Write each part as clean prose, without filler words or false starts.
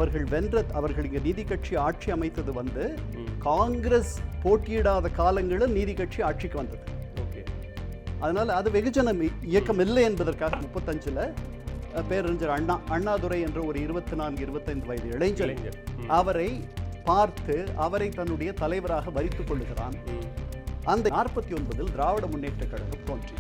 அவர்கள் இங்க நீதி கட்சி ஆட்சி அமைத்தது வந்து காங்கிரஸ் போட்டியிடாத காலங்களில் நீதி கட்சி ஆட்சிக்கு வந்தது. அதனால அது வெகுஜன இயக்கம் இல்லை என்பதற்காக 35ல் பேரறிஞர் அண்ணாதுரை என்ற ஒரு 24-25 வயது இளைஞர் அவரை பார்த்து அவரை தன்னுடைய தலைவராக வரித்துக் கொள்ளுகிறான். அந்த 49ல் திராவிட முன்னேற்ற கழகம் தோன்றி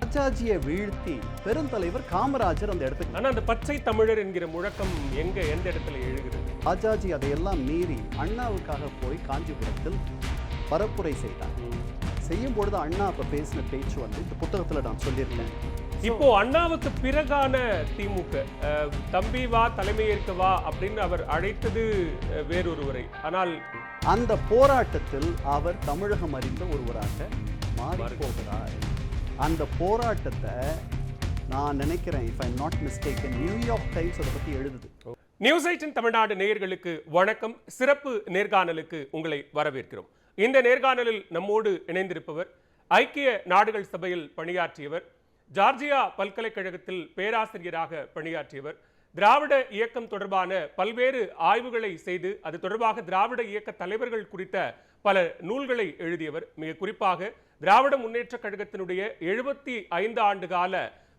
ராஜாஜியை வீழ்த்தி பெருந்தலைவர் காமராஜர் அந்த இடத்துக்கு. ஆனா அந்த பச்சை தமிழர் என்கிற முழக்கம் எந்த இடத்துல எழுகிறது? ராஜாஜி அதையெல்லாம் மீறி அண்ணாவுக்காக போய் காஞ்சிபுரத்தில் பரப்புரை செய்தார். செய்யும் பொழுது அண்ணா அப்ப பேசின பேச்சு வந்து இந்த புத்தகத்துல நான் சொல்லியிருக்கேன். இப்போ அண்ணாவுக்கு பிறகான திமுக தம்பி வா தலைமையேற்க வா அப்படின்னு அவர் அழைத்தது வேறொருவரை. ஆனால் அந்த போராட்டத்தில் அவர் தமிழகம் அறிந்த ஒருவராக மாறி போகிறார். அந்த போராட்டத்தை நான் நினைக்கிறேன், if I'm not mistaken, New York times அதை பற்றி எழுதுது. நியூஸ் 18 தமிழ்நாடு நேயர்களுக்கு வணக்கம். சிறப்பு நேர்காணலுக்கு உங்களை வரவேற்கிறோம். இந்த நேர்காணலில் நம்மோடு இணைந்திருப்பவர் ஐக்கிய நாடுகள் சபையில் பணியாற்றியவர், ஜார்ஜியா பல்கலைக்கழகத்தில் பேராசிரியராக பணியாற்றியவர், திராவிட இயக்கம் தொடர்பான பல்வேறு ஆய்வுகளை செய்து அது தொடர்பாக திராவிட இயக்க தலைவர்கள் குறித்த பல நூல்களை எழுதியவர். மிக குறிப்பாக திராவிட முன்னேற்ற கழகத்தினுடைய 75 ஆண்டு கால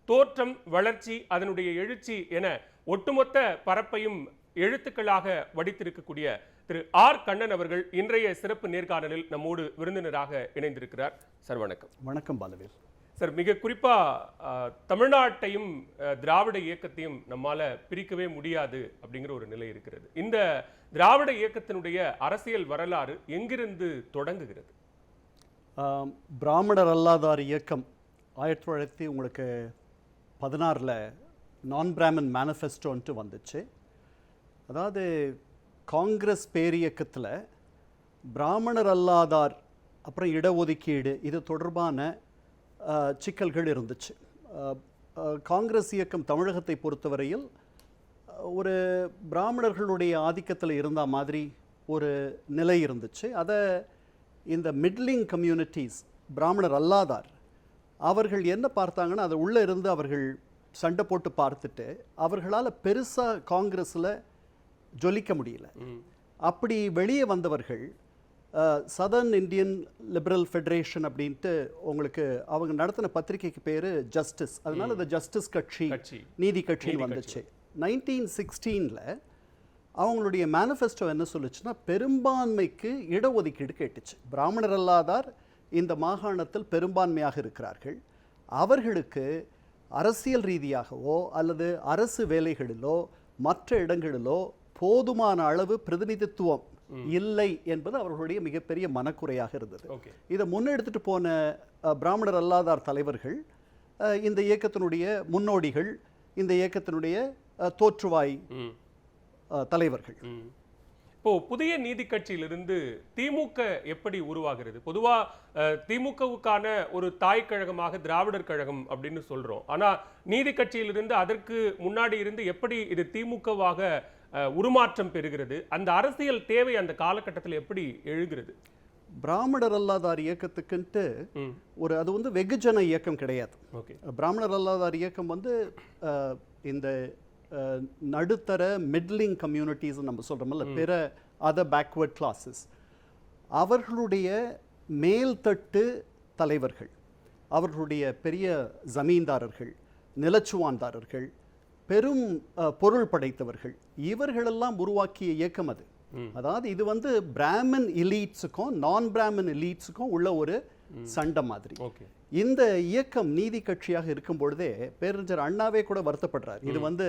தோற்றம், வளர்ச்சி, அதனுடைய எழுச்சி என ஒட்டுமொத்த பரப்பையும் எழுத்துக்களாக வடித்திருக்கக்கூடிய திரு ஆர் கண்ணன் அவர்கள் இன்றைய சிறப்பு நேர்காணலில் நம்மோடு விருந்தினராக இணைந்திருக்கிறார். சார் வணக்கம். வணக்கம் பாலவேல் சார். மிக குறிப்பா தமிழ்நாட்டையும் திராவிட இயக்கத்தையும் நம்மால பிரிக்கவே முடியாது அப்படிங்கிற ஒரு நிலை இருக்கிறது. இந்த திராவிட இயக்கத்தினுடைய அரசியல் வரலாறு எங்கிருந்து தொடங்குகிறது? பிராமணர் அல்லாதார் இயக்கம் 1916ல் நான் பிராமன் மேனிஃபெஸ்டோன்ட்டு வந்துச்சு. அதாவது காங்கிரஸ் பேரியக்கத்தில் பிராமணர் அல்லாதார் அப்புறம் இடஒதுக்கீடு இது தொடர்பான சிக்கல்கள் இருந்துச்சு. காங்கிரஸ் இயக்கம் தமிழகத்தை பொறுத்தவரையில் ஒரு பிராமணர்களுடைய ஆதிக்கத்தில் இருந்த மாதிரி ஒரு நிலை இருந்துச்சு. அதை இந்த மிட்லிங் கம்யூனிட்டிஸ், பிராமணர் அல்லாதார், அவர்கள் என்ன பார்த்தாங்கன்னா அதை உள்ளே இருந்து அவர்கள் சண்டை போட்டு பார்த்துட்டு அவர்களால் பெருசாக காங்கிரஸில் ஜொலிக்க முடியல. அப்படி வெளியே வந்தவர்கள் சதர்ன் இந்தியன் லிபரல் ஃபெடரேஷன் அப்படின்ட்டு உங்களுக்கு அவங்க நடத்தின பத்திரிகைக்கு பேர் ஜஸ்டிஸ். அதனால இந்த ஜஸ்டிஸ் கட்சி நீதி கட்சின்னு வந்துச்சு. 1916ல் அவங்களுடைய மேனிஃபெஸ்டோ என்ன சொல்லுச்சுன்னா, பெரும்பான்மைக்கு இடஒதுக்கீடு கேட்டுச்சு. பிராமணர் அல்லாதார் இந்த மாகாணத்தில் பெரும்பான்மையாக இருக்கிறார்கள், அவர்களுக்கு அரசியல் ரீதியாகவோ அல்லது அரசு வேலைகளிலோ மற்ற இடங்களிலோ போதுமான அளவு பிரதிநிதித்துவம் இல்லை என்பது அவர்களுடைய மிகப்பெரிய மனக்குறையாக இருந்தது. இதை முன்னெடுத்துட்டு போன பிராமணர் அல்லாதார் தலைவர்கள், இந்த இயக்கத்தினுடைய முன்னோடிகள், இந்த இயக்கத்தினுடைய தோற்றுவாய் தலைவர்கள். இப்போ புதிய நீதி கட்சியிலிருந்து திமுக எப்படி உருவாகிறது? பொதுவா திமுகவுக்கான ஒரு தாய் கழகமாக திராவிடர் கழகம் அப்படின்னு சொல்றோம். ஆனா நீதி கட்சியிலிருந்து அதற்கு முன்னாடி இருந்து எப்படி இது திமுகவாக உருமாற்றம் பெறுகிறது? அந்த அரசியல் தேவை அந்த காலகட்டத்தில் எப்படி எழுகிறது? பிராமணர் அல்லாதார் இயக்கத்துக்குன்ட்டு ஒரு அது வந்து வெகுஜன இயக்கம் கிடையாது. பிராமணர் அல்லாதார் இயக்கம் வந்து இந்த நடுத்தர மிட்லிங் கம்யூனிட்டிஸ் நம்ம சொல்கிறோம்ல, பிற அதர் பேக்வர்ட் கிளாஸஸ், அவர்களுடைய மேல்தட்டு தலைவர்கள், அவர்களுடைய பெரிய ஜமீன்தாரர்கள், நிலச்சுவான்தாரர்கள், பெரும் பொருள் படைத்தவர்கள், இவர்களெல்லாம் உருவாக்கிய இயக்கம் அது. அதாவது இது வந்து பிராமன் எலீட்ஸுக்கும் நான் பிராமன் எலீட்ஸுக்கும் உள்ள ஒரு சண்டை மாதிரி. இந்த இயக்கம் நீதி கட்சியாக இருக்கும் பொழுதே பேரறிஞர் அண்ணாவே கூட வருத்தப்படுறார், இது வந்து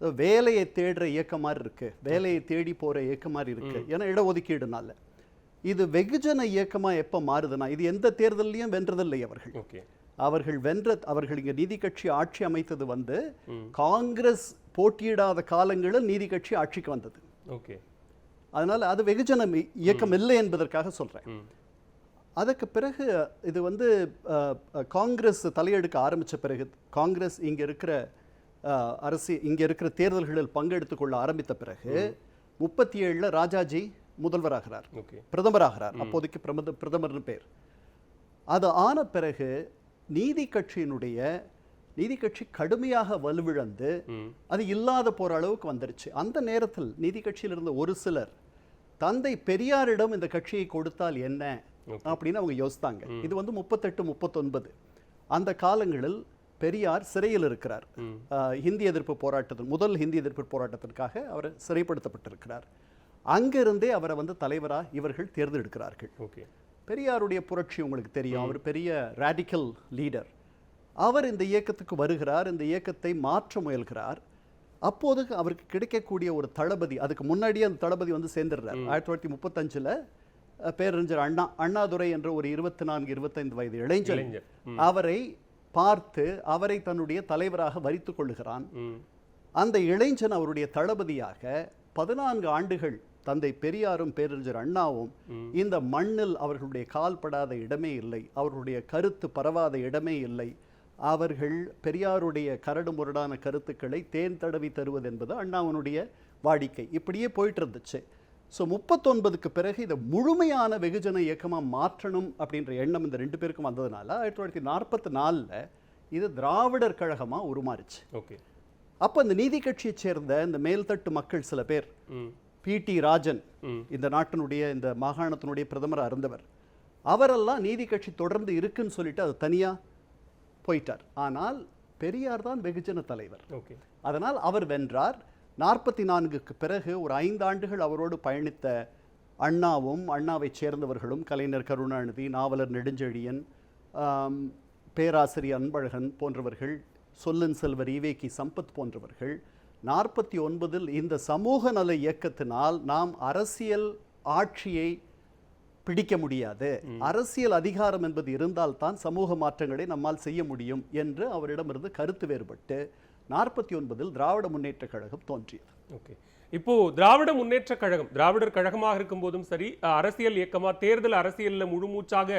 வேலையை தேடுற இயக்கம் மாதிரி இருக்கு, வேலையை தேடி போற இயக்கம் மாதிரி இருக்கு. ஏன்னா இடஒதுக்கீடுனால இது வெகுஜன இயக்கமா எப்ப மாறுதுன்னா, இது எந்த தேர்தலையும் வென்றதில்லை அவர்கள் அவர்கள் இங்க நீதி கட்சி ஆட்சி அமைத்தது வந்து காங்கிரஸ் போட்டியிடாத காலங்களில் நீதி கட்சி ஆட்சிக்கு வந்தது. அதனால அது வெகுஜன இயக்கம் இல்லை என்பதற்காக சொல்றேன். அதுக்கு பிறகு இது வந்து காங்கிரஸ் தலையெடுக்க ஆரம்பிச்ச பிறகு, காங்கிரஸ் இங்க இருக்கிற இங்க இருக்கிற தேர்தல்களில் பங்கெடுத்துக் கொள்ள ஆரம்பித்த பிறகு 37ல் ராஜாஜி முதல்வராகிறார், பிரதமராகிறார். அப்போதைக்கு பிரதமர்னு பேர். அது ஆன பிறகு நீதி கட்சியினுடைய நீதி கட்சி கடுமையாக வலுவிழந்து அது இல்லாத போற அளவுக்கு வந்துருச்சு. அந்த நேரத்தில் நீதி கட்சியில் இருந்த ஒரு சிலர் தந்தை பெரியாரிடம் இந்த கட்சியை கொடுத்தால் என்ன அப்படின்னு அவங்க யோசித்தாங்க. இது வந்து 38, 39 அந்த காலங்களில் பெரியார் சிறையில் இருக்கிறார். ஹிந்தி எதிர்ப்பு போராட்டத்தின் முதல் ஹிந்தி எதிர்ப்பு போராட்டத்திற்காக அவர் சிறைப்படுத்தப்பட்டிருக்கிறார். அங்கிருந்தே அவரை வந்து தலைவராக இவர்கள் தேர்ந்தெடுக்கிறார்கள். பெரியாருடைய புரட்சி உங்களுக்கு தெரியும், அவர் பெரிய ராடிக்கல் லீடர். அவர் இந்த இயக்கத்துக்கு வருகிறார், இந்த இயக்கத்தை மாற்ற முயல்கிறார். அப்போது அவருக்கு கிடைக்கக்கூடிய ஒரு தளபதி, அதுக்கு முன்னாடியே அந்த தளபதி வந்து சேர்ந்துடுறார். 1935 பேரறிஞர் அண்ணாதுரை என்ற ஒரு 24, 25 வயது இளைஞர் அவரை பார்த்து அவரை தன்னுடைய தலைவராக வரித்துக் கொள்ளுகிறான். அந்த இளைஞன் அவருடைய தளபதியாக 14 ஆண்டுகள் தந்தை பெரியாரும் பேரறிஞர் அண்ணாவும் இந்த மண்ணில் அவர்களுடைய கால் படாத இடமே இல்லை, அவர்களுடைய கருத்து பரவாத இடமே இல்லை. அவர்கள் பெரியாருடைய கரடு முரடான கருத்துக்களை தேன் தடவி தருவது என்பது அண்ணாவனுடைய வாடிக்கை. இப்படியே போயிட்டு இருந்துச்சு. ஸோ 39க்கு பிறகு இதை முழுமையான வெகுஜன இயக்கமாக மாற்றணும் அப்படின்ற எண்ணம் இந்த 2 பேருக்கும் வந்ததுனால 1944 இது திராவிடர் கழகமாக உருமாறுச்சு. அப்போ இந்த நீதி கட்சியை சேர்ந்த இந்த மேல்தட்டு மக்கள் சில பேர், PT ராஜன் இந்த நாட்டினுடைய இந்த மாகாணத்தினுடைய பிரதமராக இருந்தவர், அவரெல்லாம் நீதி கட்சி தொடர்ந்து இருக்குன்னு சொல்லிட்டு அது தனியாக போயிட்டார். ஆனால் பெரியார் தான் வெகுஜன தலைவர். அதனால் அவர் வென்றார். 44க்கு பிறகு ஒரு 5 ஆண்டுகள் அவரோடு பயணித்த அண்ணாவும் அண்ணாவை சேர்ந்தவர்களும், கலைஞர் கருணாநிதி, நாவலர் நெடுஞ்செழியன், பேராசிரியர் அன்பழகன் போன்றவர்கள், சொல்லின் செல்வர் ஈவேக்கி சம்பத் போன்றவர்கள் 49இல் இந்த சமூக நல இயக்கத்தினால் நாம் அரசியல் ஆட்சியை பிடிக்க முடியாது, அரசியல் அதிகாரம் என்பது இருந்தால்தான் சமூக மாற்றங்களை நம்மால் செய்ய முடியும் என்று அவரிடமிருந்து கருத்து வேறுபட்டு 49இல் திராவிட முன்னேற்ற கழகம் தோன்றியது. இப்போ திராவிட முன்னேற்ற கழகம் திராவிடர் கழகமாக இருக்கும் போதும் சரி, அரசியல் இயக்கமா தேர்தல் அரசியலில் முழுமூச்சாக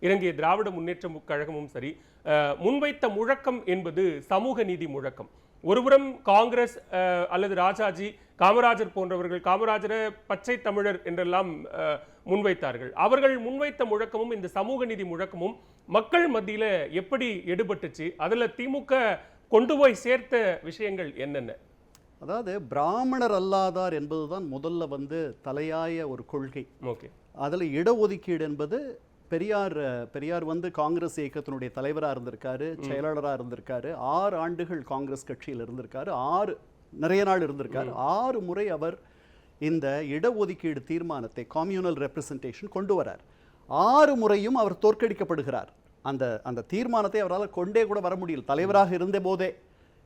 இறங்கிய திராவிட முன்னேற்ற கழகமும் சரி, முன்வைத்த முழக்கம் என்பது சமூக நீதி முழக்கம். ஒருபுறம் காங்கிரஸ் அல்லது ராஜாஜி, காமராஜர் போன்றவர்கள் காமராஜரை பச்சை தமிழர் என்றெல்லாம் முன்வைத்தார்கள். அவர்கள் முன்வைத்த முழக்கமும் இந்த சமூக நீதி முழக்கமும் மக்கள் மத்தியில எப்படி எடுபட்டுச்சு? அதுல திமுக கொண்டு போய் சேர்த்த விஷயங்கள் என்னென்ன? அதாவது பிராமணர் அல்லாதார் என்பதுதான் முதல்ல வந்து தலையாய ஒரு கொள்கை. அதுல இடஒதுக்கீடு என்பது பெரியார் வந்து காங்கிரஸ் இயக்கத்தினுடைய தலைவராக இருந்திருக்காரு, செயலாளராக இருந்திருக்காரு, 6 ஆண்டுகள் காங்கிரஸ் கட்சியில் இருந்திருக்காரு, நிறைய நாள் இருந்திருக்காரு. 6 முறை அவர் இந்த இடஒதுக்கீடு தீர்மானத்தை, கம்யூனல் ரெப்ரசன்டேஷன் கொண்டு வரார். 6 முறையும் அவர் தோற்கடிக்கப்படுகிறார். அந்த தீர்மானத்தை அவரால் கொண்டே கூட வர முடியல, தலைவராக இருந்த போதே.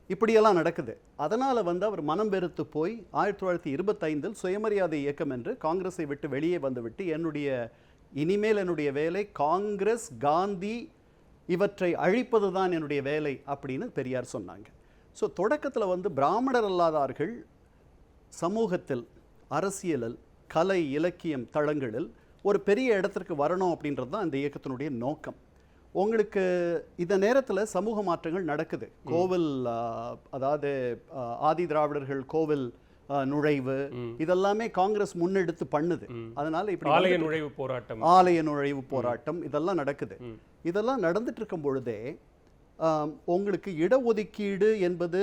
இப்படியெல்லாம் நடக்குது. அதனால் வந்து அவர் மனம் வெறுத்து போய் 1925இல் சுயமரியாதை இயக்கம் என்று காங்கிரஸை விட்டு வெளியே வந்துவிட்டு இனிமேல் என்னுடைய வேலை காங்கிரஸ், காந்தி இவற்றை அழிப்பது தான் என்னுடைய வேலை அப்படின்னு பெரியார் சொன்னாங்க. ஸோ தொடக்கத்தில் வந்து பிராமணர் அல்லாதார்கள் சமூகத்தில், அரசியலில், கலை, இலக்கியம் தளங்களில் ஒரு பெரிய இடத்திற்கு வரணும் அப்படின்றது தான் இந்த இயக்கத்தினுடைய நோக்கம். உங்களுக்கு இந்த நேரத்தில் சமூக மாற்றங்கள் நடக்குது. கோவில், அதாவது ஆதி திராவிடர்கள் கோவில் நுழைவு, இதெல்லாமே காங்கிரஸ் முன்னெடுத்து பண்ணுது. அதனால இப்படி ஆலய நுழைவு போராட்டம் இதெல்லாம் நடக்குது. இதெல்லாம் நடந்துட்டு இருக்கும் பொழுதே உங்களுக்கு இடஒதுக்கீடு என்பது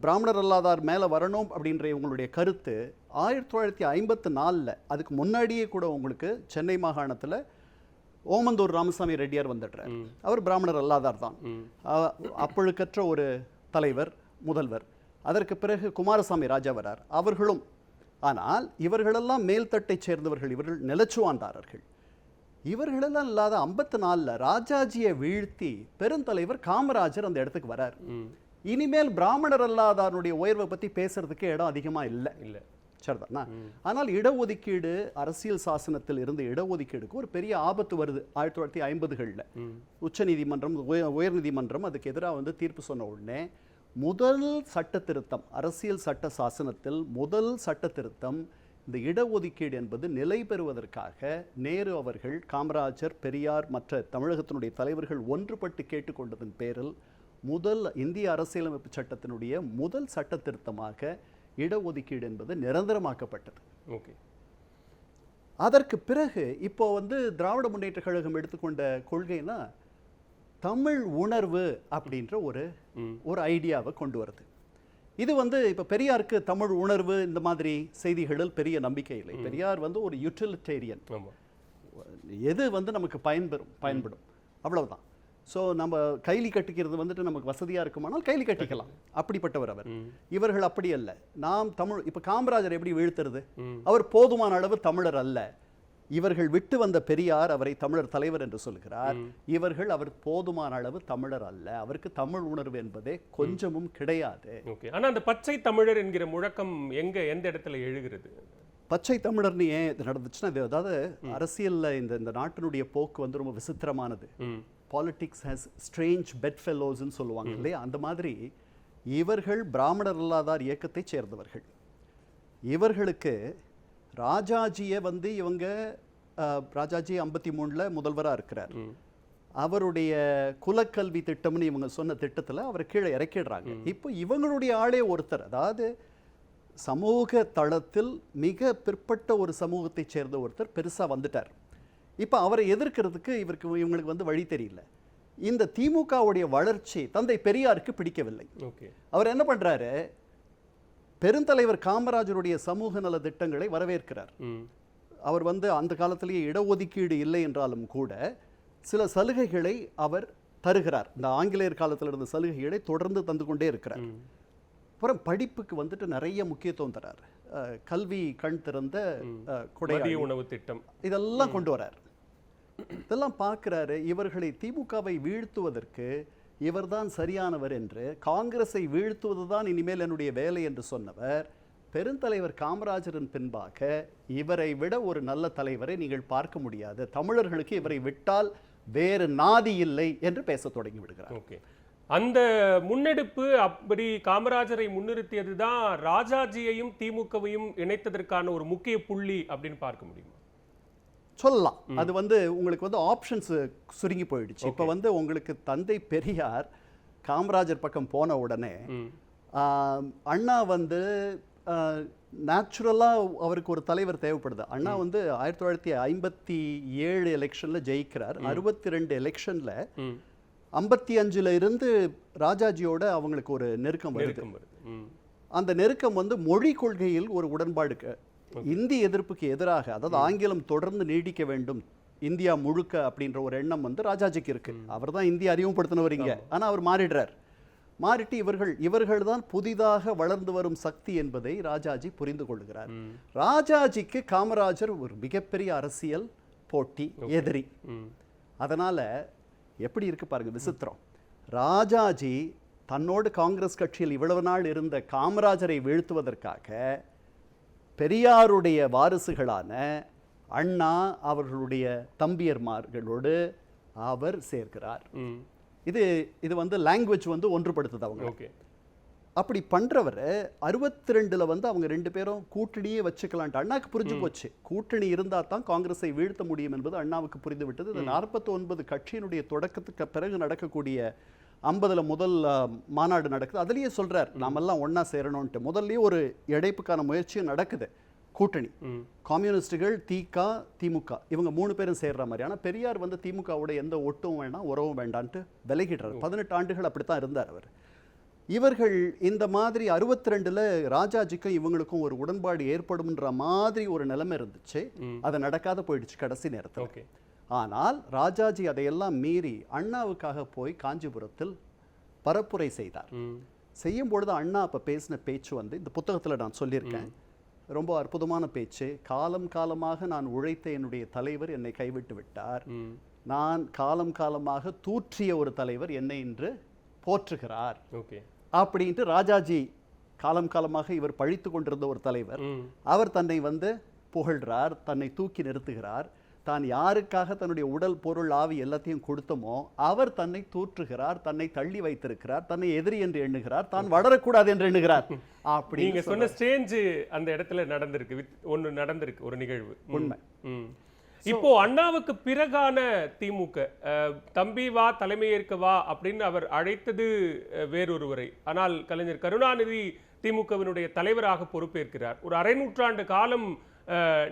பிராமணர் அல்லாதார் மேல வரணும் அப்படின்ற உங்களுடைய கருத்து 1954 அதுக்கு முன்னாடியே கூட உங்களுக்கு சென்னை மாகாணத்துல ஓமந்தூர் ராமசாமி ரெட்டியார் வந்துடுறார். அவர் பிராமணர் அல்லாதார் தான், அப்பழுக்கற்ற ஒரு தலைவர், முதல்வர். அதற்கு பிறகு குமாரசாமி ராஜா வரார், அவர்களும். ஆனால் இவர்களெல்லாம் மேல்தட்டை சேர்ந்தவர்கள், இவர்கள் நிலச்சுவாண்டாரர்கள். இவர்களெல்லாம் இல்லாத 54 ராஜாஜியை வீழ்த்தி பெருந்தலைவர் காமராஜர் அந்த இடத்துக்கு வரார். இனிமேல் பிராமணர் அல்லாதாருடைய உயர்வை பற்றி பேசுறதுக்கு இடம் அதிகமாக இல்லை. சரிதானா? ஆனால் இடஒதுக்கீடு, அரசியல் சாசனத்தில் இருந்த இடஒதுக்கீடுக்கு ஒரு பெரிய ஆபத்து வருது 1950களில். உச்ச நீதிமன்றம், உயர் நீதிமன்றம் அதுக்கு எதிராக வந்து தீர்ப்பு சொன்ன உடனே முதல் சட்ட திருத்தம், அரசியல் சட்ட சாசனத்தில் முதல் சட்ட திருத்தம், இந்த இடஒதுக்கீடு என்பது நிலை பெறுவதற்காக நேரு அவர்கள், காமராஜர், பெரியார், மற்ற தமிழகத்தினுடைய தலைவர்கள் ஒன்றுபட்டு கேட்டுக்கொண்டதன் பேரில் முதல் இந்திய அரசியலமைப்பு சட்டத்தினுடைய முதல் சட்ட திருத்தமாக இடஒதுக்கீடு என்பது நிரந்தரமாக்கப்பட்டது. அதற்கு பிறகு இப்போ வந்து திராவிட முன்னேற்ற கழகம் எடுத்துக்கொண்ட கொள்கைனா தமிழ் உணர்வு அப்படின்ற ஒரு ஐடியாவை கொண்டு வருது. இது வந்து இப்போ பெரியாருக்கு தமிழ் உணர்வு இந்த மாதிரி செய்திகளில் பெரிய நம்பிக்கை இல்லை. பெரியார் வந்து ஒரு யூட்டிலிட்டேரியன், எது வந்து நமக்கு பயன்படும் அவ்வளவுதான். ஸோ நம்ம கைலி கட்டிக்கிறது வந்துட்டு நமக்கு வசதியாக இருக்குமானால் கைலி கட்டிக்கலாம், அப்படிப்பட்டவர் அவர். இவர்கள் அப்படி அல்ல. நாம் தமிழ், இப்போ காமராஜர் எப்படி வீழ்த்துறது? அவர் போதுமான அளவு தமிழர் அல்ல. இவர்கள் விட்டு வந்த பெரியார் அவரை தமிழர் தலைவர் என்று சொல்கிறார். இவர்கள் அவர் போதுமான அளவு தமிழர் அல்ல, அவருக்கு தமிழ் உணர்வு என்பதே கொஞ்சமும் கிடையாது. ஆனா அந்த பச்சை தமிழர் என்கிற முழக்கம் எந்த இடத்துல எழுகிறது? பச்சை தமிழர்னு ஏன் இது நடந்துச்சுன்னா, அதாவது அரசியல்ல இந்த நாட்டினுடைய போக்கு வந்து ரொம்ப விசித்திரமானது. பாலிடிக்ஸ் ஹேஸ் ஸ்ட்ரேஞ்ச் பெட் ஃபெல்லோஸ்ன்னு சொல்லுவாங்க இல்லையா, அந்த மாதிரி இவர்கள் பிராமணர் அல்லாதார் இயக்கத்தை சேர்ந்தவர்கள். இவர்களுக்கு ராஜாஜியை வந்து இவங்க ராஜாஜி 53ல் முதல்வராக இருக்கிறார். அவருடைய குலக்கல்வி திட்டம்னு இவங்க சொன்ன திட்டத்தில் அவரை கீழே இறக்கிடுறாங்க. இப்போ இவங்களுடைய ஆளே ஒருத்தர், அதாவது சமூக தளத்தில் மிக பிற்பட்ட ஒரு சமூகத்தை சேர்ந்த ஒருத்தர் பெருசாக வந்துட்டார். இப்போ அவரை எதிர்க்கிறதுக்கு இவங்களுக்கு வந்து வழி தெரியல. இந்த திமுகவுடைய வளர்ச்சி தந்தை பெரியாருக்கு பிடிக்கவில்லை. அவர் என்ன பண்றாரு, பெருந்தலைவர் காமராஜருடைய சமூக நல திட்டங்களை வரவேற்கிறார். அவர் வந்து அந்த காலத்திலேயே இடஒதுக்கீடு இல்லை என்றாலும் கூட சில சலுகைகளை அவர் தருகிறார். இந்த ஆங்கிலேயர் காலத்தில் இருந்த சலுகைகளை தொடர்ந்து தந்து கொண்டே இருக்கிறார். அப்புறம் படிப்புக்கு வந்துட்டு நிறைய முக்கியத்துவம் தரார். கல்வி கண் திறந்த கொடை உணவு திட்டம் இதெல்லாம் கொண்டு வரார். இதெல்லாம் பார்க்கிறாரு. இவர்களை திமுகவை வீழ்த்துவதற்கு இவர்தான் சரியானவர் என்று, காங்கிரஸை வீழ்த்துவதுதான் இனிமேல் என்னுடைய வேலை என்று சொன்னவர் பெருந்தலைவர் காமராஜரின் பின்பாக இவரை விட ஒரு நல்ல தலைவரை நீங்கள் பார்க்க முடியாது, தமிழர்களுக்கு இவரை விட்டால் வேறு நாதி இல்லை என்று பேச தொடங்கி விடுகிறார். அந்த முன்னெடுப்பு அப்படி காமராஜரை முன்னிறுத்தியதுதான் ராஜாஜியையும் திமுகவையும் இணைத்ததற்கான ஒரு முக்கிய புள்ளி அப்படின்னு பார்க்க முடியுமா? சொல்லலாம். அது வந்து உங்களுக்கு வந்து ஆப்ஷன்ஸ் சுருங்கி போயிடுச்சு. இப்போ வந்து உங்களுக்கு தந்தை பெரியார் காமராஜர் பக்கம் போன உடனே அண்ணா வந்து நேச்சுரலாக அவருக்கு ஒரு தலைவர் தேவைப்படுது. அண்ணா வந்து 1957 எலெக்ஷனில் ஜெயிக்கிறார். 62 எலெக்ஷனில் 55ல் இருந்து ராஜாஜியோட அவங்களுக்கு ஒரு நெருக்கம் வருது. அந்த நெருக்கம் வந்து மொழி கொள்கையில் ஒரு உடன்பாடு, இந்தி எதிர்ப்புக்கு எதிராக, அதாவது ஆங்கிலம் தொடர்ந்து நீடிக்க வேண்டும் இந்தியா முழுக்க அப்படின்ற ஒரு எண்ணம் வந்து ராஜாஜிக்கு இருக்கு. அவர் தான் இந்திய அறிமுகப்படுத்தினவர் இங்க. ஆனா அவர் மாறிட்டு இவர்கள் தான் புதிதாக வளர்ந்து வரும் சக்தி என்பதை ராஜாஜி புரிந்து கொள்கிறார். ராஜாஜிக்கு காமராஜர் ஒரு மிகப்பெரிய அரசியல் போட்டி, எதிரி. அதனால எப்படி இருக்கு பாருங்க விசித்திரம். ராஜாஜி தன்னோடு காங்கிரஸ் கட்சியில் இவ்வளவு நாள் இருந்த காமராஜரை வீழ்த்துவதற்காக பெரியாருடைய வாரிசுகளான அண்ணா அவர்களுடைய தம்பியர்மார்களோடு அவர் சேர்க்கிறார். இது வந்து லாங்குவேஜ் வந்து ஒன்றுபடுத்துது அவங்க. அப்படி பண்றவர் 62ல் வந்து அவங்க ரெண்டு பேரும் கூட்டணியே வச்சுக்கலான்ட்டு அண்ணாக்கு புரிஞ்சு போச்சு. கூட்டணி இருந்தா தான் காங்கிரஸை வீழ்த்த முடியும் என்பது அண்ணாவுக்கு புரிந்து விட்டது. இது 49 கட்சியினுடைய தொடக்கத்துக்கு பிறகு நடக்கக்கூடிய 50ல் முதல் மாநாடு நடக்குது. அதுலேயே சொல்றார் நாமெல்லாம் ஒன்னா சேரணும்ட்டு. முதல்லயே ஒரு இடைப்புக்கான முயற்சியும் நடக்குது. கூட்டணி கம்யூனிஸ்டுகள், திமுக இவங்க 3 பேரும் சேர்ற மாதிரி. ஆனால் பெரியார் வந்து திமுகவோட எந்த ஒட்டும் வேண்டாம் உறவும் வேண்டான்ட்டு விலகிடுறார். 18 ஆண்டுகள் அப்படித்தான் இருந்தார் அவர். இவர்கள் இந்த மாதிரி 62ல் ராஜாஜிக்கும் இவங்களுக்கும் ஒரு உடன்பாடு ஏற்படும்ன்ற மாதிரி ஒரு நிலைமை இருந்துச்சு. அது நடக்காத போயிடுச்சு கடைசி நேரத்தில். ஆனால் ராஜாஜி அதையெல்லாம் மீறி அண்ணாவுக்காக போய் காஞ்சிபுரத்தில் பரப்புரை செய்தார். செய்யும் பொழுது அண்ணா அப்ப பேசின பேச்சு வந்து இந்த புத்தகத்தில் நான் சொல்லியிருக்கேன். ரொம்ப அற்புதமான பேச்சு. காலம் காலமாக நான் உழைத்த என்னுடைய தலைவர் என்னை கைவிட்டு விட்டார். நான் காலம் காலமாக தூற்றிய ஒரு தலைவர் என்னை இன்று போற்றுகிறார் அப்படின்ட்டு ராஜாஜி காலம் காலமாக இவர் பழித்து கொண்டிருந்த ஒரு தலைவர் அவர் தன்னை வந்து புகழ்றார், தன்னை தூக்கி நிறுத்துகிறார். தான் யாருக்காக தன்னுடைய உடல் பொருள் ஆவி எல்லாத்தையும் கொடுத்தமோ அவர் தன்னை தூற்றுகிறார், தன்னை தள்ளி வைத்திருக்கிறார், தன்னை எதிரி என்று எண்ணுகிறார், தான் வளரக்கூடாது என்று எண்ணுகிறார். அப்படி நீங்க சொன்ன ஸ்டேஜ் அந்த இடத்துல நடந்திருக்கு ஒரு நிகழ்வு உண்மை. இப்போ அண்ணாவுக்கு பிறகான திமுக தம்பி வா தலைமையேற்க வா அப்படின்னு அவர் அழைத்தது வேறொருவரை. ஆனால் கலைஞர் கருணாநிதி திமுகவினுடைய தலைவராக பொறுப்பேற்கிறார். ஒரு அரை நூற்றாண்டு காலம்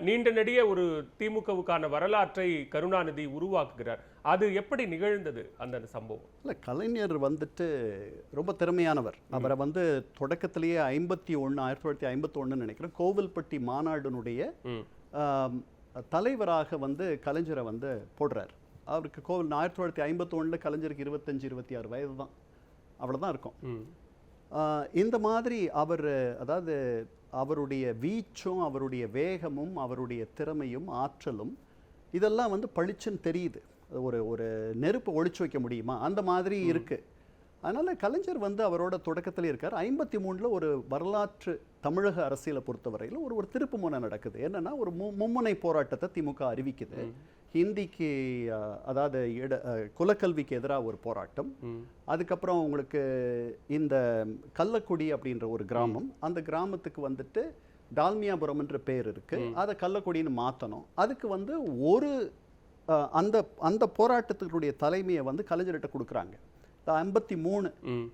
நீண்ட நெடிய ஒரு திமுகவுக்கான வரலாற்றை கருணாநிதி உருவாக்குகிறார். அது எப்படி நிகழ்ந்தது அந்த சம்பவம்? இல்லை, கலைஞர் வந்துட்டு ரொம்ப திறமையானவர். அவரை வந்து தொடக்கத்திலேயே 1951 நினைக்கிறேன், கோவில்பட்டி மாநாடுனுடைய தலைவராக வந்து கலைஞரை வந்து போடுறார். அவருக்கு 1951 கலைஞருக்கு 25-26 வயது தான், அவ்வளோதான் இருக்கும். இந்த மாதிரி அவர், அதாவது அவருடைய வீச்சும் அவருடைய வேகமும் அவருடைய திறமையும் ஆற்றலும் இதெல்லாம் வந்து பளிச்சுன்னு தெரியுது. ஒரு நெருப்பு ஒழிச்சு வைக்க முடியுமா அந்த மாதிரி இருக்கு. அதனால கலைஞர் வந்து அவரோட தொடக்கத்தில் இருக்கார். 53 ஒரு வரலாற்று தமிழக அரசியலை பொறுத்தவரையில் ஒரு திருப்பு முனை நடக்குது. என்னன்னா, ஒரு மும்முனை போராட்டத்தை திமுக அறிவிக்குது. ஹிந்திக்கு, அதாவது குலக்கல்விக்கு எதிராக ஒரு போராட்டம். அதுக்கப்புறம் உங்களுக்கு இந்த கள்ளக்குடி அப்படின்ற ஒரு கிராமம், அந்த கிராமத்துக்கு வந்துட்டு டால்மியாபுரம் என்ற பேர் இருக்கு, அதை கள்ளக்குடின்னு மாற்றணும். அதுக்கு வந்து அந்த போராட்டத்தினுடைய தலைமையை வந்து கலைஞர்கிட்ட கொடுக்குறாங்க. 53,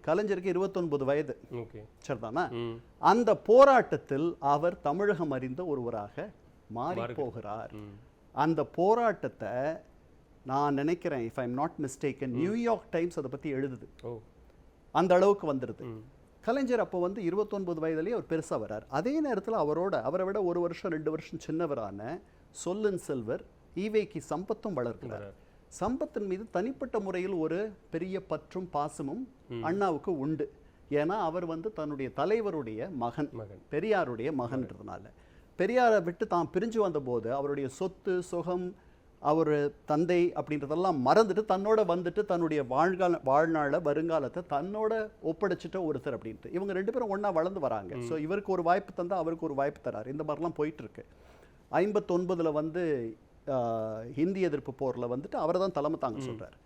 கலைஞருக்கு 29 வயது, சரிதானா? அந்த போராட்டத்தில் அவர் தமிழகம் அறிந்த ஒருவராக மாறி போகிறார். அந்த போராட்டத்தை நான் நினைக்கிறேன், if I am not mistaken, New York times அதை பற்றி எழுதுது. அந்த அளவுக்கு வந்துடுது. கலைஞர் அப்போ வந்து 29 வயதுலேயே அவர் பெருசாக வர்றார். அதே நேரத்தில் அவரை விட 1 வருஷம் 2 வருஷம் சின்னவரான சொல்லின் செல்வர் ஈவேக்கி சம்பத்தும் வளர்க்கிறார். சம்பத்தின் மீது தனிப்பட்ட முறையில் ஒரு பெரிய பற்றும் பாசமும் அண்ணாவுக்கு உண்டு. ஏன்னா அவர் வந்து தன்னுடைய தலைவருடைய மகன், பெரியாருடைய மகன்றதுனால. பெரியாரை விட்டு தான் பிரிஞ்சு வந்தபோது அவருடைய சொத்து சுகம், அவர் தந்தை அப்படின்றதெல்லாம் மறந்துட்டு தன்னோட வந்துட்டு தன்னுடைய வாழ்நாள வருங்காலத்தை தன்னோட ஒப்படைச்சிட்ட ஒருத்தர் அப்படின்ட்டு. இவங்க 2 பேரும் ஒன்றா வளர்ந்து வராங்க. ஸோ இவருக்கு ஒரு வாய்ப்பு தந்தால் அவருக்கு ஒரு வாய்ப்பு தராரு. இந்த மாதிரிலாம் போயிட்டு இருக்கு. 59 வந்து ஹிந்தி எதிர்ப்பு போரில் வந்துட்டு அவரை தான் தலைமை தாங்க சொல்கிறார்.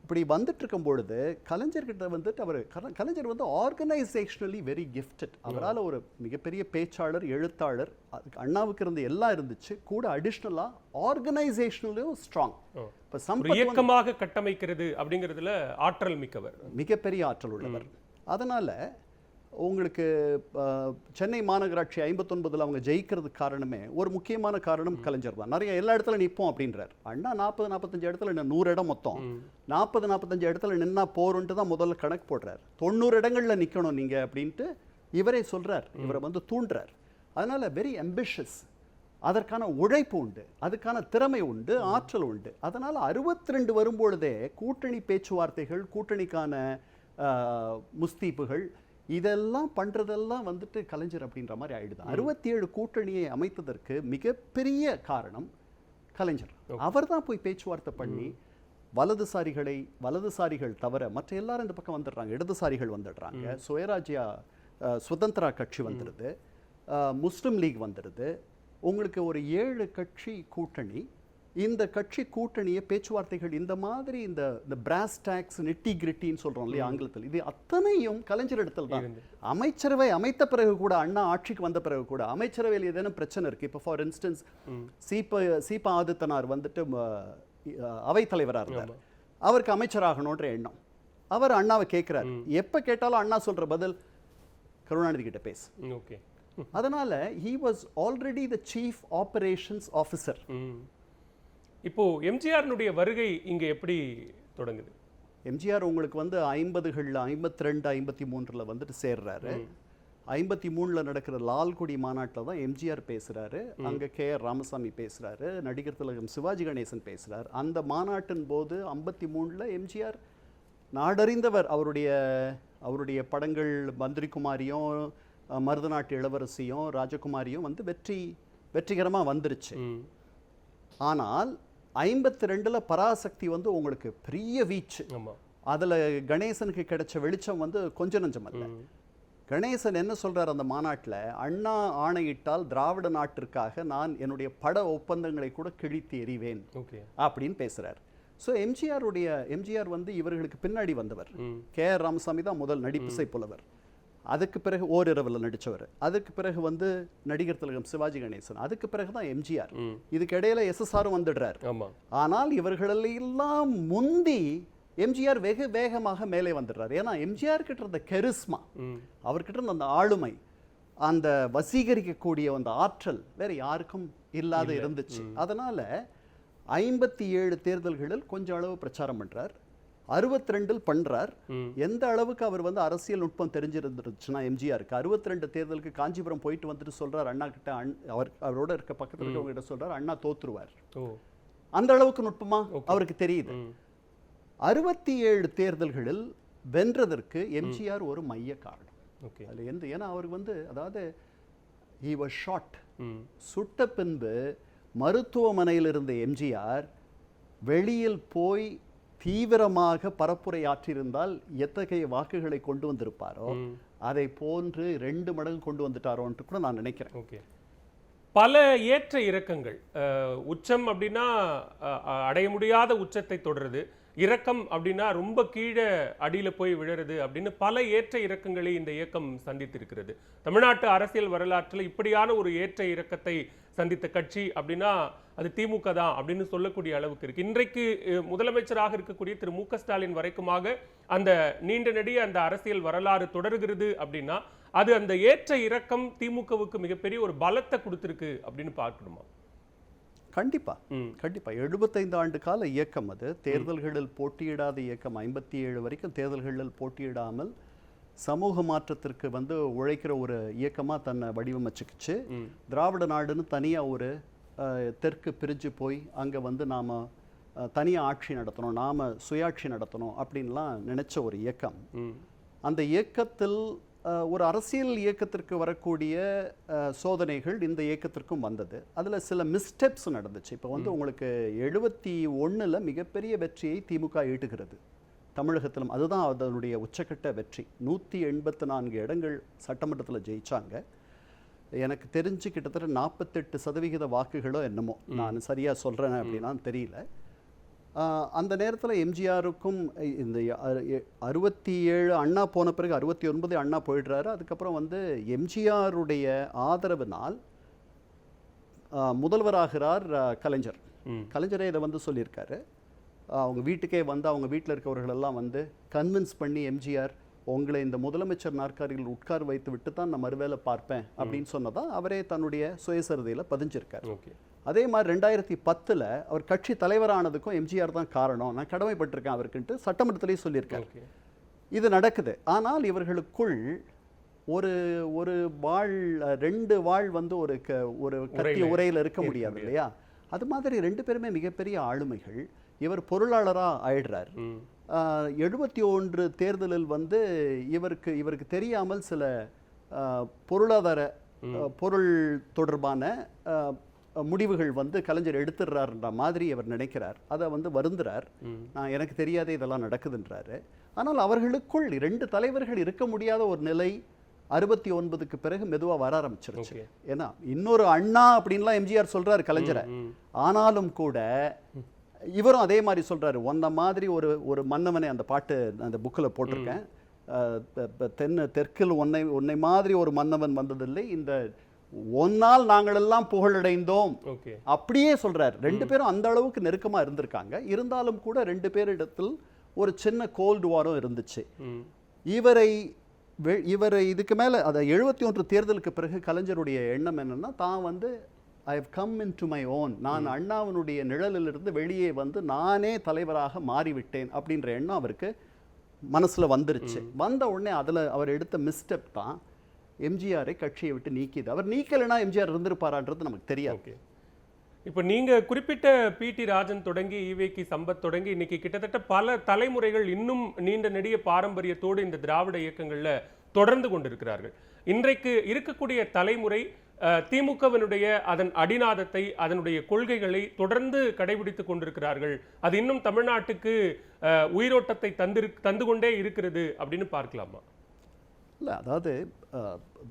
இப்படி வந்துட்டு இருக்கும் பொழுது கலைஞர்கிட்ட வந்துட்டு கலைஞர் வந்து ஆர்கனைசேஷனலி வெரி கிஃப்டட். அவரால் ஒரு மிகப்பெரிய பேச்சாளர், எழுத்தாளர், அதுக்கு அண்ணாவுக்கு இருந்து எல்லாம் இருந்துச்சு. கூட அடிஷ்னலாக ஆர்கனைசேஷனலையும் ஸ்ட்ராங். இப்போ இயக்கமாக கட்டமைக்கிறது அப்படிங்கிறதுல ஆற்றல் மிக்கவர், மிகப்பெரிய ஆற்றல் உள்ளவர். அதனால உங்களுக்கு சென்னை மாநகராட்சி 59 அவங்க ஜெயிக்கிறதுக்கு காரணமே, ஒரு முக்கியமான காரணம் கலைஞர் தான். நிறைய எல்லா இடத்துல நிற்போம் அப்படின்றார் அண்ணா. 40-45 இடத்துல 100 இடம் மொத்தம் 40-45 இடத்துல நின்னா போருன்ட்டு தான் முதல்ல கணக்கு போடுறார். 90 இடங்கள்ல நிற்கணும் நீங்க அப்படின்ட்டு இவரே சொல்றார். இவரை வந்து தூண்டுறார். அதனால வெரி அம்பிஷியஸ். அதற்கான உழைப்பு உண்டு, அதுக்கான திறமை உண்டு, ஆற்றல் உண்டு. அதனால 62 வரும்பொழுதே கூட்டணி பேச்சுவார்த்தைகள், கூட்டணிக்கான முஸ்தீப்புகள், இதெல்லாம் பண்றதெல்லாம் வந்துட்டு கலைஞர் அப்படின்ற மாதிரி ஆயிடுது. 67 கூட்டணியை அமைத்ததற்கு மிகப்பெரிய காரணம் கலைஞர். அவர் தான் போய் பேச்சுவார்த்தை பண்ணி வலதுசாரிகள் தவிர மற்ற எல்லாரும் இந்த பக்கம் வந்துடுறாங்க, இடதுசாரிகள் வந்துடுறாங்க, சுதந்திரா கட்சி வந்துடுது, முஸ்லிம் லீக் வந்துடுது. உங்களுக்கு ஒரு 7 கட்சி கூட்டணி. இந்த கட்சி கூட்டணியை பேச்சுவார்த்தைகள் இந்த மாதிரி இந்த பிராஸ் டாக்ஸ், நெட்டி கிரிட்டின்னு சொல்றோம் இல்லையா ஆங்கிலத்தில், இது அத்தனையும் கலைஞர் இடத்துல தான். அமைச்சரவை அமைத்த பிறகு கூட, அண்ணா ஆட்சிக்கு வந்த பிறகு கூட அமைச்சரவையில் ஏதேனும் பிரச்சனை இருக்கு. இப்போ ஃபார் இன்ஸ்டன்ஸ் சீபா ஆதித்தனார் வந்துட்டு அவைத்தலைவராக இருந்தார். அவருக்கு அமைச்சராகணுன்ற எண்ணம். அவர் அண்ணாவை கேட்கிறார். எப்ப கேட்டாலும் அண்ணா சொல்ற பதில், கருணாநிதி கிட்ட பேசு. அதனால he was already the chief operations officer. இப்போ எம்ஜிஆர்னுடைய வருகை இங்க எப்படி தொடங்குது? எம்ஜிஆர் உங்களுக்கு வந்து 50களில் 52, 53 வந்துட்டு சேர்றாரு. 53 நடக்கிற லால்குடி மாநாட்டில் தான் எம்ஜிஆர் பேசுறாரு. அங்க KR ராமசாமி பேசுறாரு, நடிகர் திலகம் சிவாஜி கணேசன் பேசுறார். அந்த மாநாட்டின் போது 53 எம்ஜிஆர் நாடறிந்தவர். அவருடைய படங்கள் மந்திரிகுமாரியும், மருதநாட்டு இளவரசியும், ராஜகுமாரியும் வந்து வெற்றிகரமா வந்துருச்சு. ஆனால் 52 பராசக்தி வந்து உங்களுக்கு பெரிய வீச்சு. அதுல கணேசனுக்கு கிடைச்ச வெளிச்சம் வந்து கொஞ்ச நஞ்சம் அல்ல. கணேசன் என்ன சொல்றார் அந்த மாநாட்டில், அண்ணா ஆணையிட்டால் திராவிட நாட்டிற்காக நான் என்னுடைய பட ஒப்பந்தங்களை கூட கிழித்து எறிவேன் அப்படின்னு பேசுறார். ஸோ எம்ஜிஆர் வந்து இவர்களுக்கு பின்னாடி வந்தவர். KR ராமசாமி தான் முதல் நடிப்பிசை புலவர். அதுக்கு பிறகு ஓரிரவில் நடித்தவர். அதுக்கு பிறகு வந்து நடிகர் திலகம் சிவாஜி கணேசன். அதுக்கு பிறகு தான் எம்ஜிஆர். இதுக்கு இடையில SSRம் வந்துடுறார். ஆனால் இவர்களெல்லாம் முந்தி எம்ஜிஆர் வெகு வேகமாக மேலே வந்துடுறார். ஏன்னா எம்ஜிஆர் கிட்ட இருந்த கெரிஸ்மா, அவர்கிட்ட இருந்த அந்த ஆளுமை, அந்த வசீகரிக்கக்கூடிய அந்த ஆற்றல் வேற யாருக்கும் இல்லாத இருந்துச்சு. அதனால 57 தேர்தல்களில் கொஞ்சம் அளவு பிரச்சாரம் பண்றார், 62 பண்றார். எந்த அளவுக்கு அவர் வந்து அரசியல் நுட்பம் தெரிஞ்சிருந்துச்சுன்னா எம்ஜிஆருக்கு 62 தேர்தலுக்கு காஞ்சிபுரம் போயிட்டு வந்துட்டு சொல்றார் அண்ணா கிட்ட, அவரோட இருக்க பக்கத்துல இருக்கவங்க கிட்ட சொல்றார் அண்ணா தோத்துருவார். அந்த அளவுக்கு நுட்பமா அவருக்கு தெரியுது. 67 தேர்தல்களில் வென்றதற்கு எம்ஜிஆர் ஒரு மைய காரணம். அதுல ஏன்னா அவருக்கு வந்து அதாவது he was shot. சுட்ட பின்பு மருத்துவமனையில் இருந்த எம்ஜிஆர் வெளியில் போய் தீவிரமாக பரப்புரையாற்றியிருந்தால் எத்தகைய வாக்குகளை கொண்டு வந்திருப்பாரோ அதை போன்று 2 மடங்கு கொண்டு வந்துட்டாரோன்ட்டு கூட நான் நினைக்கிறேன். பல ஏற்ற இறக்கங்கள், உச்சம் அப்படின்னா அடைய முடியாத உச்சத்தை தொடருது, இறக்கம் அப்படின்னா ரொம்ப கீழே அடியில போய் விழுறது அப்படின்னு பல ஏற்ற இறக்கங்களை இந்த இயக்கம் சந்தித்திருக்கிறது. தமிழ்நாட்டு அரசியல் வரலாற்றில் இப்படியான ஒரு ஏற்ற இறக்கத்தை சந்தித்த கட்சி அப்படின்னா அது திமுக தான் அப்படின்னு சொல்லக்கூடிய அளவுக்கு இருக்கு. இன்றைக்கு முதலமைச்சராக இருக்கக்கூடிய திரு மு.க. ஸ்டாலின் வரைக்குமாக அந்த நீண்ட நெடிய அந்த அரசியல் வரலாறு தொடர்கிறது அப்படின்னா அது அந்த ஏற்ற இறக்கம் திமுகவுக்கு மிகப்பெரிய ஒரு பலத்தை கொடுத்திருக்கு அப்படின்னு பார்க்கணுமா? கண்டிப்பா கண்டிப்பா. 75 ஆண்டு கால இயக்கம் அது. தேர்தல்களில் போட்டியிடாத இயக்கம். 57 வரைக்கும் தேர்தல்களில் போட்டியிடாமல் சமூக மாற்றத்திற்கு வந்து உழைக்கிற ஒரு இயக்கமா தன்னை வடிவமைச்சுக்கிச்சு. திராவிட நாடுன்னு தனியா ஒரு தெற்கு பிரிஞ்சு போய் அங்க வந்து நாம தனியா ஆட்சி நடத்தணும், நாம சுயாட்சி நடத்தணும் அப்படின்லாம் நினைச்ச ஒரு இயக்கம். அந்த இயக்கத்தில் ஒரு அரசியல் இயக்கத்திற்கு வரக்கூடிய சோதனைகள் இந்த இயக்கத்திற்கும் வந்தது. அதில் சில மிஸ்டெப்ஸ் நடந்துச்சு. இப்போ வந்து உங்களுக்கு 71 மிகப்பெரிய வெற்றியை திமுக ஈட்டுகிறது தமிழகத்திலும். அதுதான் அதனுடைய உச்சக்கட்ட வெற்றி. 184 இடங்கள் சட்டமன்றத்தில் ஜெயிச்சாங்க. எனக்கு தெரிஞ்சு கிட்டத்தட்ட 48% வாக்குகளோ என்னமோ, நான் சரியாக சொல்கிறேன் அப்படின்னா தெரியல. அந்த நேரத்தில் எம்ஜிஆருக்கும் இந்த 67 அண்ணா போன பிறகு 69 அண்ணா போயிடுறாரு. அதுக்கப்புறம் வந்து எம்ஜிஆருடைய ஆதரவினால் முதல்வராகிறார் கலைஞர். கலைஞரே இதை வந்து சொல்லியிருக்காரு. அவங்க வீட்டுக்கே வந்து அவங்க வீட்டில் இருக்கவர்களெல்லாம் வந்து கன்வின்ஸ் பண்ணி எம்ஜிஆர் உங்களை இந்த முதலமைச்சர் நாற்காலியில் உட்கார வைத்து விட்டு தான் நான் மறுவேளை பார்ப்பேன் அப்படின்னு சொன்னதான் அவரே தன்னுடைய சுயசரிதையில் பதிஞ்சிருக்காரு. அதே மாதிரி 2010 அவர் கட்சி தலைவரானதுக்கும் எம்ஜிஆர் தான் காரணம், நான் கடமைப்பட்டிருக்கேன் அவருக்குன்ட்டு சட்டமன்றத்திலேயே சொல்லியிருக்காரு. இது நடக்குது. ஆனால் இவர்களுக்குள் ஒரு ஒரு வாழ் 2 வாழ் வந்து ஒரு கத்தி உரையில் இருக்க முடியாது இல்லையா? அது மாதிரி 2 பேருமே மிகப்பெரிய ஆளுமைகள். இவர் பொருளாளராக ஆயிடுறார். 71 தேர்தலில் வந்து இவருக்கு தெரியாமல் சில பொருளாதார பொருள் தொடர்பான முடிவுகள் வந்து கலைஞர் எடுத்துடுறாருன்ற மாதிரி அவர் நினைக்கிறார். அதை வந்து வருந்துறார். நான் எனக்கு தெரியாத இதெல்லாம் நடக்குதுன்றாரு. ஆனால் அவர்களுக்குள் 2 தலைவர்கள் இருக்க முடியாத ஒரு நிலை 69க்கு பிறகு மெதுவாக வர ஆரம்பிச்சிருச்சு. ஏன்னா இன்னொரு அண்ணா அப்படின்லாம் எம்ஜிஆர் சொல்றாரு கலைஞரை. ஆனாலும் கூட இவரும் அதே மாதிரி சொல்றாரு, ஒன்ன மாதிரி ஒரு மன்னவனை, அந்த பாட்டு அந்த புக்கில் போட்டிருக்கேன், தெற்கில் உன்னை மாதிரி ஒரு மன்னவன் வந்ததில்லை, இந்த ஒன்னால் நாங்கள் எல்லாம் புகழடைந்தோம் அப்படியே சொல்றாரு. 2 பேரும் அந்த அளவுக்கு நெருக்கமா இருந்திருக்காங்க. இருந்தாலும் கூட 2 பேரிடத்தில் ஒரு சின்ன கோல்டு வாரம் இருந்துச்சு. இவரை இதுக்கு மேல அதை 71 தேர்தலுக்கு பிறகு கலைஞருடைய எண்ணம் என்னன்னா, தான் வந்து I have come into my own, நான் அண்ணாவினுடைய நிழலிலிருந்து வெளியே வந்து நானே தலைவராக மாறிவிட்டேன் அப்படின்ற எண்ணம் அவருக்கு மனசுல வந்துருச்சு. வந்த உடனே அதுல அவர் எடுத்த மிஸ்டெப் தான் எம்ஜிஆரை கட்சியை விட்டு நீக்கிது. அவர் நீக்கலைன்னா எம்ஜிஆர் இருந்திருப்பாரான்றது நமக்கு தெரியாது. இப்போ நீங்க குறிப்பிட்ட பி.டி. ராஜன் தொடங்கி ஈவேகி சம்பத் தொடங்கி இன்னைக்கு கிட்டத்தட்ட பல தலைமுறைகள் இன்னும் நீண்ட நெடிய பாரம்பரியத்தோடு இந்த திராவிட இயக்கங்கள்ல தொடர்ந்து கொண்டிருக்கிறார்கள். இன்றைக்கு இருக்கக்கூடிய தலைமுறை திமுகவினுடைய அதன் அடிநாதத்தை, அதனுடைய கொள்கைகளை தொடர்ந்து கடைபிடித்துக் கொண்டிருக்கிறார்கள். அது இன்னும் தமிழ்நாட்டுக்கு உயிரோட்டத்தை தந்து கொண்டே இருக்கிறது அப்படின்னு பார்க்கலாமா? இல்லை, அதாவது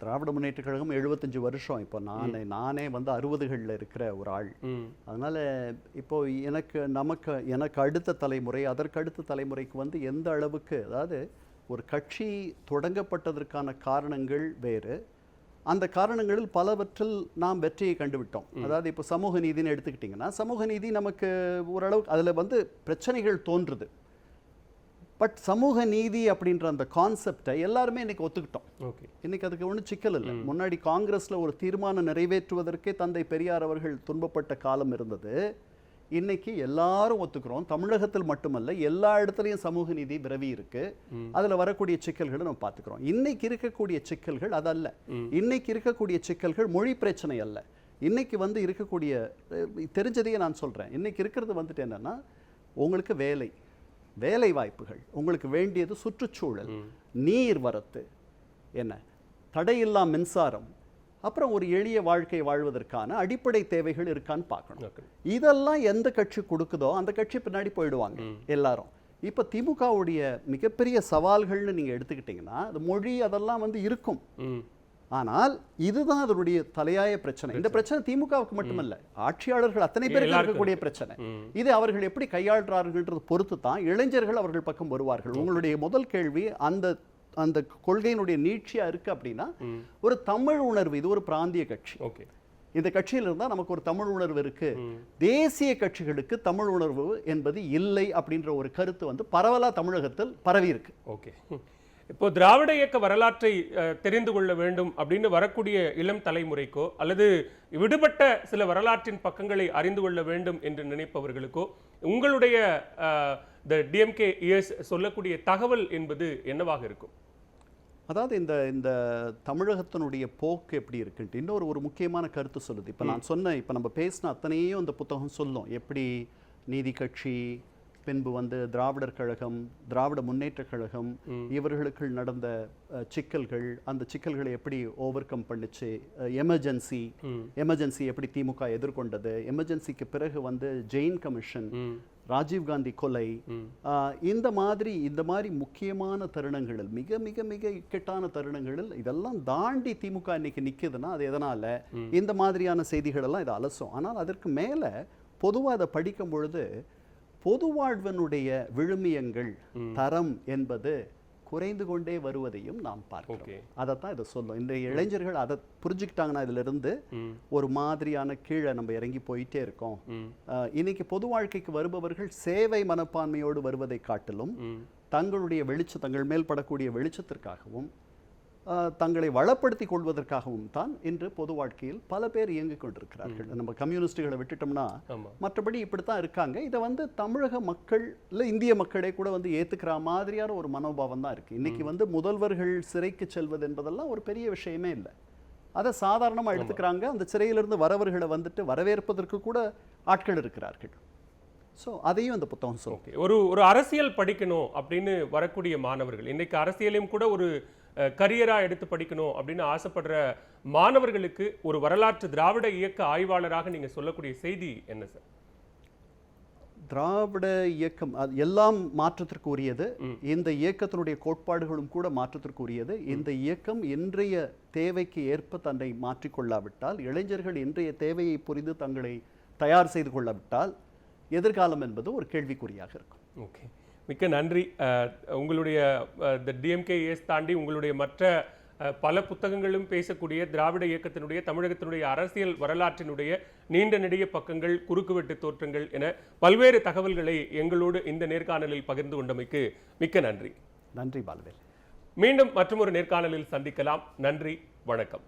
திராவிட முன்னேற்ற கழகம் 75 வருஷம். இப்போ நானே வந்து 60களில் இருக்கிற ஒரு ஆள். அதனால இப்போ எனக்கு அடுத்த தலைமுறை, அதற்கு அடுத்த தலைமுறைக்கு வந்து எந்த அளவுக்கு, அதாவது ஒரு கட்சி தொடங்கப்பட்டதற்கான காரணங்கள் வேறு. அந்த காரணங்களில் பலவற்றில் நாம் வெற்றியை கண்டுவிட்டோம். அதாவது இப்போ சமூக நீதினு எடுத்துக்கிட்டிங்கன்னா, சமூக நீதி நமக்கு ஓரளவுக்கு அதில் வந்து பிரச்சனைகள் தோன்றுது. பட் சமூக நீதி அப்படின்ற அந்த கான்செப்டை எல்லாருமே இன்னைக்கு ஒத்துக்கிட்டோம். இன்னைக்கு அதுக்கு ஒன்றும் சிக்கல் இல்லை. முன்னாடி காங்கிரஸ்ல ஒரு தீர்மானம் நிறைவேற்றுவதற்கே தந்தை பெரியார் அவர்கள் துன்பப்பட்ட காலம் இருந்தது. இன்னைக்கு எல்லாரும் ஒத்துக்கிறோம். தமிழகத்தில் மட்டுமல்ல, எல்லா இடத்துலையும் சமூக நீதி விரவி இருக்கு. அதுல வரக்கூடிய சிக்கல்களை நம்ம பார்த்துக்கிறோம். இன்னைக்கு இருக்கக்கூடிய சிக்கல்கள் அதல்ல. இன்னைக்கு இருக்கக்கூடிய சிக்கல்கள் மொழி பிரச்சனை அல்ல. இன்னைக்கு வந்து இருக்கக்கூடிய தெரிஞ்சதையே நான் சொல்றேன். இன்னைக்கு இருக்கிறது வந்துட்டு என்னன்னா, உங்களுக்கு வேலை வாய்ப்புகள், உங்களுக்கு வேண்டியது சுற்றுச்சூழல், நீர் வரத்து, என்ன தடையில்லா மின்சாரம், அப்புறம் ஒரு எளிய வாழ்க்கை வாழ்வதற்கான அடிப்படை தேவைகள் இருக்கான்னு பார்க்கணும். இதெல்லாம் எந்த கட்சி கொடுக்குதோ அந்த கட்சி பின்னாடி போயிடுவாங்க எல்லாரும். இப்ப திமுகவுடைய மிகப்பெரிய சவால்கள்னு நீங்க எடுத்துக்கிட்டீங்கன்னா, அது மொழி அதெல்லாம் வந்து இருக்கும். ஆனால் இதுதான் அதனுடைய தலையாய பிரச்சனை. இந்த பிரச்சனை திமுகவுக்கு மட்டுமல்ல, ஆட்சியாளர்கள் அத்தனை பேருக்கு இருக்கக்கூடிய பிரச்சனை. இது அவர்கள் எப்படி கையாளுறார்கள் பொறுத்து தான் இளைஞர்கள் அவர்கள் பக்கம் வருவார்கள். உங்களுடைய முதல் கேள்வி அந்த கொள்கையினுடைய நீட்சியா இருக்கு அப்படின்னா, ஒரு தமிழ் உணர்வு, இது ஒரு பிராந்திய கட்சி. இந்த கட்சியில இருந்தா நமக்கு ஒரு தமிழ் உணர்வு இருக்கு. தேசிய கட்சிகளுக்கு தமிழ் உணர்வு என்பது இல்லை அப்படின்ற ஒரு கருத்து வந்து பரவலா தமிழகத்தில் பரவி இருக்கு. ஓகே, இப்போ திராவிட இயக்க வரலாற்றை தெரிந்து கொள்ள வேண்டும் அப்படின்னு வரக்கூடிய இளம் தலைமுறைக்கோ அல்லது விடுபட்ட சில வரலாற்றின் பக்கங்களை அறிந்து கொள்ள வேண்டும் என்று நினைப்பவர்களுக்கோ உங்களுடைய டிஎம்கே இயர்ஸ் சொல்லக்கூடிய தகவல் என்பது என்னவாக இருக்கும்? அதாவது இந்த தமிழகத்தினுடைய போக்கு எப்படி இருக்குன்ட்டு இன்னொரு ஒரு முக்கியமான கருத்து சொல்லுது. இப்போ நான் சொன்னேன், இப்போ நம்ம பேசின அத்தனையும் இந்த புத்தகம் சொல்லும். எப்படி நீதி கட்சி, பின்பு வந்து திராவிடர் கழகம், திராவிட முன்னேற்ற கழகம், இவர்களுக்கு நடந்த சிக்கல்கள், அந்த சிக்கல்களை எப்படி ஓவர் கம் பண்ணிச்சு, எமர்ஜென்சி எப்படி திமுக எதிர்கொண்டது, எமர்ஜென்சிக்கு பிறகு வந்து ஜெயின் கமிஷன், ராஜீவ்காந்தி கொலை, இந்த மாதிரி முக்கியமான தருணங்களில், மிக மிக மிக இக்கட்டான தருணங்களில் இதெல்லாம் தாண்டி திமுக இன்னைக்கு நிக்குதுன்னா அது எதனால? இந்த மாதிரியான செய்திகள் எல்லாம் இதை அலசும். ஆனால் அதற்கு மேல பொதுவாக அதை படிக்கும் பொழுது பொது வாழ்வனுடைய விழுமியங்கள், தரம் என்பது குறைந்து கொண்டே வருவதையும் நாம் பார்க்கிறோம். அதைத்தான் இதை சொல்லும். இந்த இளைஞர்கள் அதை புரிஞ்சுக்கிட்டாங்கன்னா இதுல இருந்து ஒரு மாதிரியான கீழே நம்ம இறங்கி போயிட்டே இருக்கோம். இன்னைக்கு பொது வாழ்க்கைக்கு வருபவர்கள் சேவை மனப்பான்மையோடு வருவதை காட்டிலும் தங்கள் மேல் படக்கூடிய வெளிச்சத்திற்காகவும் தங்களை வளப்படுத்திக் கொள்வதற்காகவும் தான் இன்று பொது வாழ்க்கையில் பல பேர் இயங்கிக் கொண்டிருக்கிறார்கள். நம்ம கம்யூனிஸ்டுகளை விட்டுட்டோம்னா மற்றபடி இப்படித்தான் இருக்காங்க. இதை வந்து தமிழக மக்கள் இல்லை இந்திய மக்களே கூட வந்து ஏத்துக்கிற மாதிரியான ஒரு மனோபாவம் தான் இருக்கு. இன்னைக்கு வந்து முதல்வர்கள் சிறைக்கு செல்வது என்பதெல்லாம் ஒரு பெரிய விஷயமே இல்லை. அதை சாதாரணமாக எடுத்துக்கிறாங்க. அந்த சிறையிலிருந்து வரவர்களை வந்துட்டு வரவேற்பதற்கு கூட ஆட்கள் இருக்கிறார்கள். ஸோ அதையும் இந்த புத்தகம் சொல்லும். ஒரு அரசியல் படிக்கணும் அப்படின்னு வரக்கூடிய மாணவர்கள், இன்னைக்கு அரசியலையும் கூட ஒரு கரியரா எடுத்து படிக்கணும் அப்படின்னு ஆசைப்படுற மாணவர்களுக்கு ஒரு வரலாற்று திராவிட இயக்க ஆய்வாளராக நீங்க சொல்லக்கூடிய செய்தி என்ன சார்? திராவிட இயக்கம் எல்லாம் மாற்றத்திற்கு உரியது. இந்த இயக்கத்தினுடைய கோட்பாடுகளும் கூட மாற்றத்திற்கு உரியது. இந்த இயக்கம் இன்றைய தேவைக்கு ஏற்ப தன்னை மாற்றிக்கொள்ளாவிட்டால், இளைஞர்கள் இன்றைய தேவையை புரிந்து தங்களை தயார் செய்து கொள்ளாவிட்டால் எதிர்காலம் என்பது ஒரு கேள்விக்குறியாக இருக்கும். ஓகே, மிக்க நன்றி. உங்களுடைய டிஎம்கேஎஸ் தாண்டி உங்களுடைய மற்ற பல புத்தகங்களும் பேசக்கூடிய திராவிட இயக்கத்தினுடைய தமிழகத்தினுடைய அரசியல் வரலாற்றினுடைய நீண்ட நெடிய பக்கங்கள், குறுக்குவெட்டு தோற்றங்கள் என பல்வேறு தகவல்களை எங்களோடு இந்த நேர்காணலில் பகிர்ந்து கொண்டமைக்கு மிக்க நன்றி. நன்றி பாலவேல். மீண்டும் மற்றொரு நேர்காணலில் சந்திக்கலாம். நன்றி, வணக்கம்.